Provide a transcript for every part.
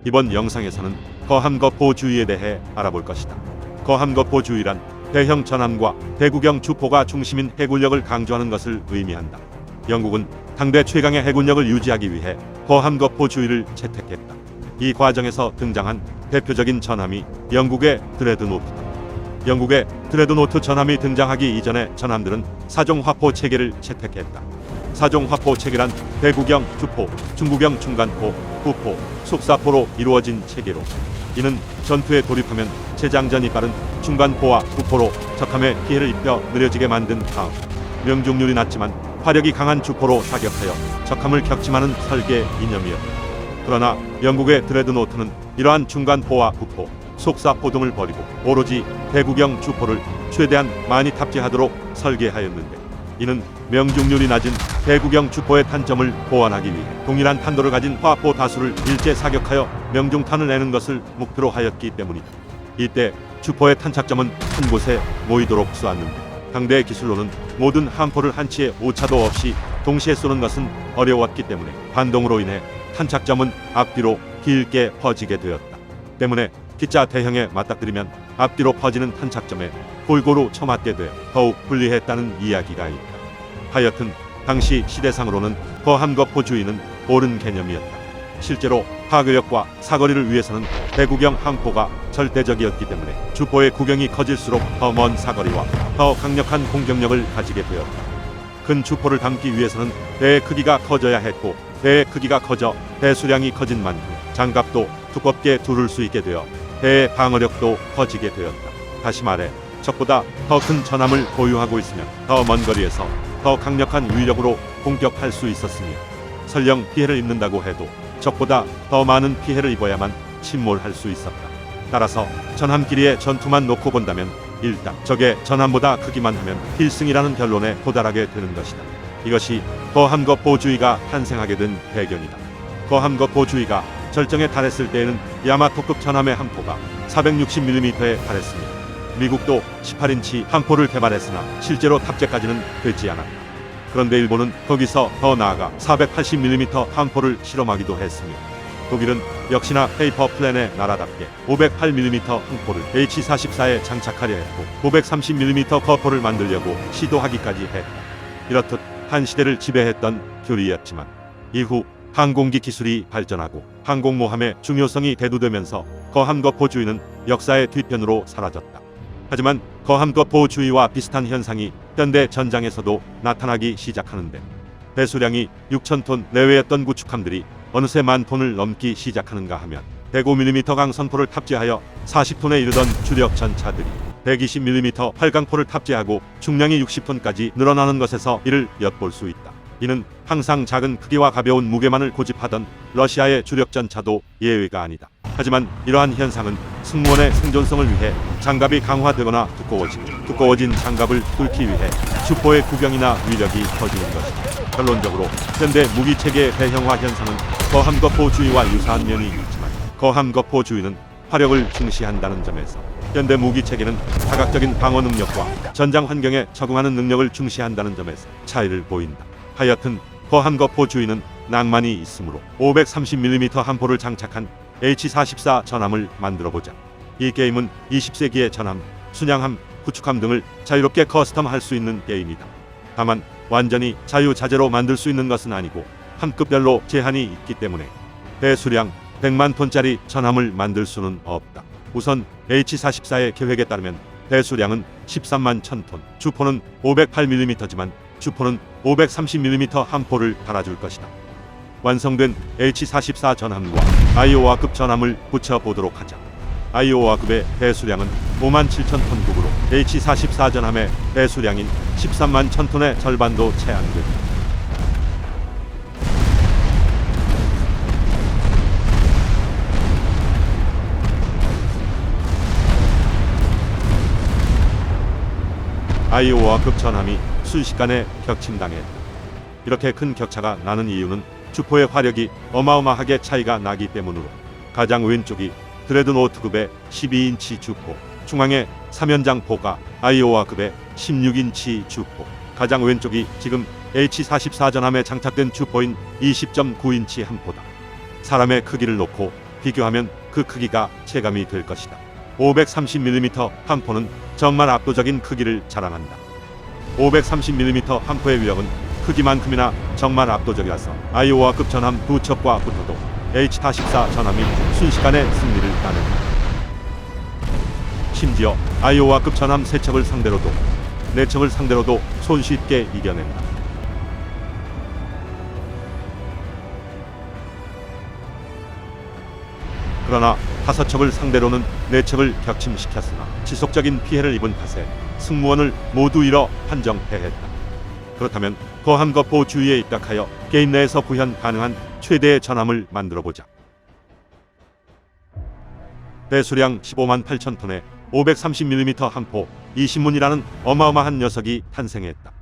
이번 영상에서는 거함거포주의에 대해 알아볼 것이다. 거함거포주의란 대형 전함과 대구경 주포가 중심인 해군력을 강조하는 것을 의미한다. 영국은 당대 최강의 해군력을 유지하기 위해 거함거포주의를 채택했다. 이 과정에서 등장한 대표적인 전함이 영국의 드레드노트다. 영국의 드레드노트 전함이 등장하기 이전의 전함들은 사종화포 체계를 채택했다. 사종화포 체계란 대구경 주포, 중구경 중간포, 부포, 속사포로 이루어진 체계로, 이는 전투에 돌입하면 재장전이 빠른 중간포와 부포로 적함에 피해를 입혀 느려지게 만든 다음 명중률이 낮지만 화력이 강한 주포로 사격하여 적함을 격침하는 설계 이념이었다. 그러나 영국의 드레드노트는 이러한 중간포와 부포, 속사포 등을 버리고 오로지 대구경 주포를 최대한 많이 탑재하도록 설계하였는데, 이는 명중률이 낮은 대구경 주포의 탄점을 보완하기 위해 동일한 탄도를 가진 화포 다수를 일제 사격하여 명중탄을 내는 것을 목표로 하였기 때문이다. 이때 주포의 탄착점은 한 곳에 모이도록 쏘았는데, 당대의 기술로는 모든 함포를 한치의 오차도 없이 동시에 쏘는 것은 어려웠기 때문에 반동으로 인해 탄착점은 앞뒤로 길게 퍼지게 되었다. 때문에 기자 대형에 맞닥뜨리면 앞뒤로 퍼지는 탄착점에 골고루 처맞게 되어 더욱 불리했다는 이야기가 있다. 하여튼 당시 시대상으로는 거함거포주의는 옳은 개념이었다. 실제로 파괴력과 사거리를 위해서는 대구경 함포가 절대적이었기 때문에 주포의 구경이 커질수록 더 먼 사거리와 더 강력한 공격력을 가지게 되었다. 큰 주포를 담기 위해서는 배의 크기가 커져야 했고, 배의 크기가 커져 배 수량이 커진 만큼 장갑도 두껍게 두를 수 있게 되어 배의 방어력도 커지게 되었다. 다시 말해 적보다 더 큰 전함을 보유하고 있으면 더 먼 거리에서 더 강력한 위력으로 공격할 수 있었으며, 설령 피해를 입는다고 해도 적보다 더 많은 피해를 입어야만 침몰할 수 있었다. 따라서 전함 길이의 전투만 놓고 본다면 일단 적의 전함보다 크기만 하면 필승이라는 결론에 도달하게 되는 것이다. 이것이 거함거포주의가 탄생하게 된 배경이다. 거함거포주의가 절정에 달했을 때에는 야마토급 전함의 함포가 460mm에 달했으며, 미국도 18인치 함포를 개발했으나 실제로 탑재까지는 되지 않았다. 그런데 일본은 거기서 더 나아가 480mm 함포를 실험하기도 했으며, 독일은 역시나 페이퍼 플랜의 나라답게 508mm 함포를 H-44에 장착하려 했고 530mm 거포를 만들려고 시도하기까지 했다. 이렇듯 한 시대를 지배했던 교리였지만, 이후 항공기 기술이 발전하고 항공모함의 중요성이 대두되면서 거함거포주의는 역사의 뒤편으로 사라졌다. 하지만 거함거포주의와 비슷한 현상이 현대 전장에서도 나타나기 시작하는데, 배수량이 6,000톤 내외였던 구축함들이 어느새 10,000톤을 넘기 시작하는가 하면, 105mm 강선포를 탑재하여 40톤에 이르던 주력 전차들이 120mm 활강포를 탑재하고 중량이 60톤까지 늘어나는 것에서 이를 엿볼 수 있다. 이는 항상 작은 크기와 가벼운 무게만을 고집하던 러시아의 주력 전차도 예외가 아니다. 하지만 이러한 현상은 승무원의 생존성을 위해 장갑이 강화되거나 두꺼워진 장갑을 뚫기 위해 주포의 구경이나 위력이 커지는 것이다. 결론적으로 현대 무기체계의 대형화 현상은 거함거포주의와 유사한 면이 있지만, 거함거포주의는 화력을 중시한다는 점에서 현대 무기체계는 다각적인 방어 능력과 전장 환경에 적응하는 능력을 중시한다는 점에서 차이를 보인다. 하여튼 거함거포주의는 낭만이 있으므로 530mm 함포를 장착한 H-44 전함을 만들어보자. 이 게임은 20세기의 전함, 순양함, 구축함 등을 자유롭게 커스텀할 수 있는 게임이다. 다만 완전히 자유자재로 만들 수 있는 것은 아니고 함급별로 제한이 있기 때문에 배수량 100만 톤짜리 전함을 만들 수는 없다. 우선 H-44의 계획에 따르면 배수량은 13만 1000톤, 주포는 508mm지만 주포는 530mm 함포를 달아줄 것이다. 완성된 H-44 전함과 아이오와급 전함을 붙여보도록 하자. 아이오와급의 배수량은 57,000톤급으로 H-44 전함의 배수량인 13만 1000톤의 절반도 채 안 된다. 아이오와급 전함이 순식간에 격침당했다. 이렇게 큰 격차가 나는 이유는 주포의 화력이 어마어마하게 차이가 나기 때문으로, 가장 왼쪽이 드레드노트급의 12인치 주포, 중앙의 3연장포가 아이오와급의 16인치 주포, 가장 왼쪽이 지금 H-44 전함에 장착된 주포인 20.9인치 함포다. 사람의 크기를 놓고 비교하면 그 크기가 체감이 될 것이다. 530mm 함포는 정말 압도적인 크기를 자랑한다. 530mm 함포의 위력은 크기만큼이나 정말 압도적이라서 아이오와급 전함 두 척과 붙어도 H-14 전함이 순식간에 승리를 따낸다. 심지어 아이오와급 전함 세 척을 상대로도 네 척을 상대로도 손쉽게 이겨낸다. 그러나 다섯 척을 상대로는 네 척을 격침시켰으나 지속적인 피해를 입은 탓에 승무원을 모두 잃어 한정패했다. 그렇다면 거함거포 주위에 입각하여 게임 내에서 구현 가능한 최대의 전함을 만들어보자. 배수량 15만 8천 톤의 530mm 함포 20문이라는 어마어마한 녀석이 탄생했다.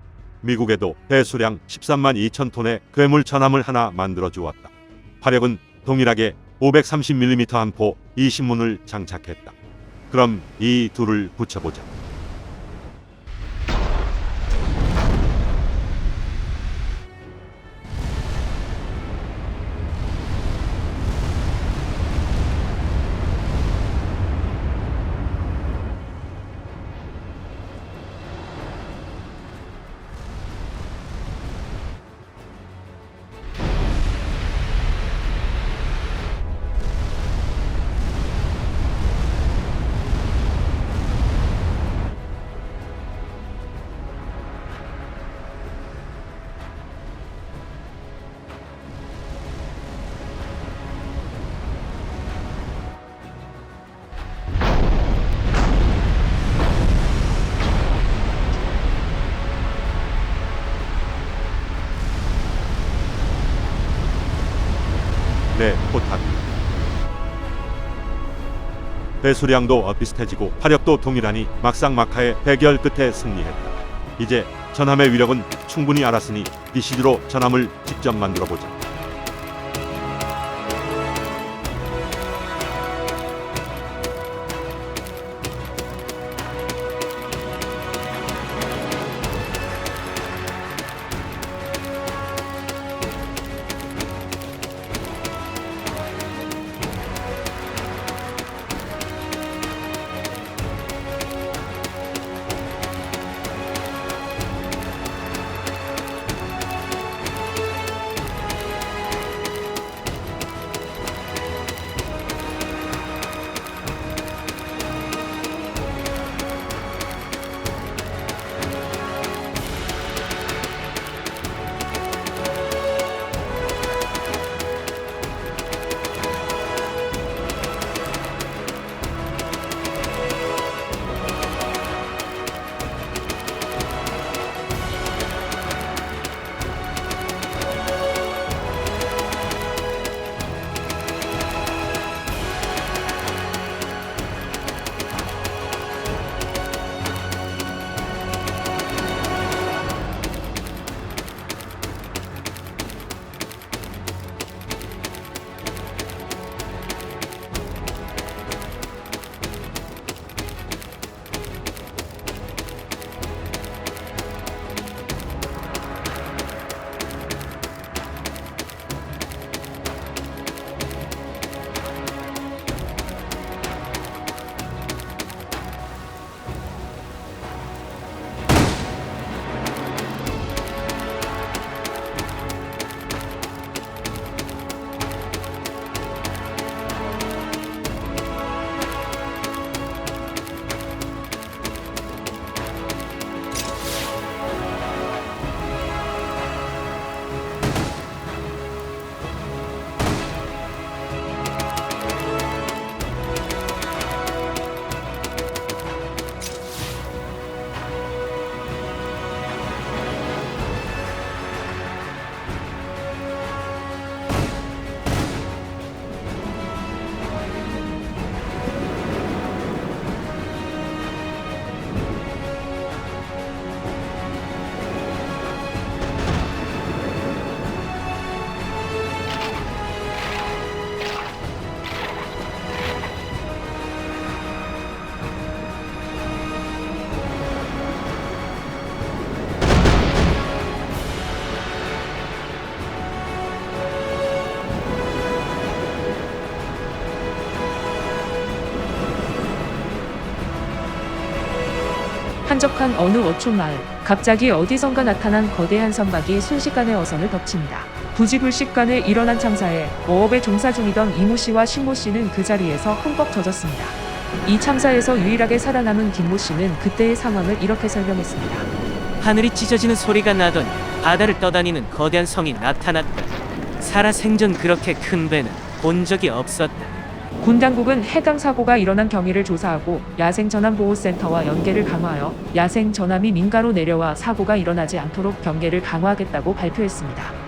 미국에도 배수량 13만 2천 톤의 괴물 전함을 하나 만들어 주었다. 화력은 동일하게 530mm 함포 20문을 장착했다. 그럼 이 둘을 붙여보자. 네, 포탑. 배수량도 비슷해지고 화력도 동일하니 막상막하의 대결 끝에 승리했다. 이제 전함의 위력은 충분히 알았으니 BCG로 전함을 직접 만들어보자. 한적한 어느 어촌 마을, 갑자기 어디선가 나타난 거대한 선박이 순식간에 어선을 덮칩니다. 부지불식간에 일어난 참사에 어업에 종사 중이던 이모 씨와 신모 씨는 그 자리에서 흠뻑 젖었습니다. 이 참사에서 유일하게 살아남은 김모 씨는 그때의 상황을 이렇게 설명했습니다. 하늘이 찢어지는 소리가 나더니 바다를 떠다니는 거대한 성이 나타났다. 살아생전 그렇게 큰 배는 본 적이 없었다. 군 당국은 해당 사고가 일어난 경위를 조사하고 야생전함보호센터와 연계를 강화하여 야생 전함이 민가로 내려와 사고가 일어나지 않도록 경계를 강화하겠다고 발표했습니다.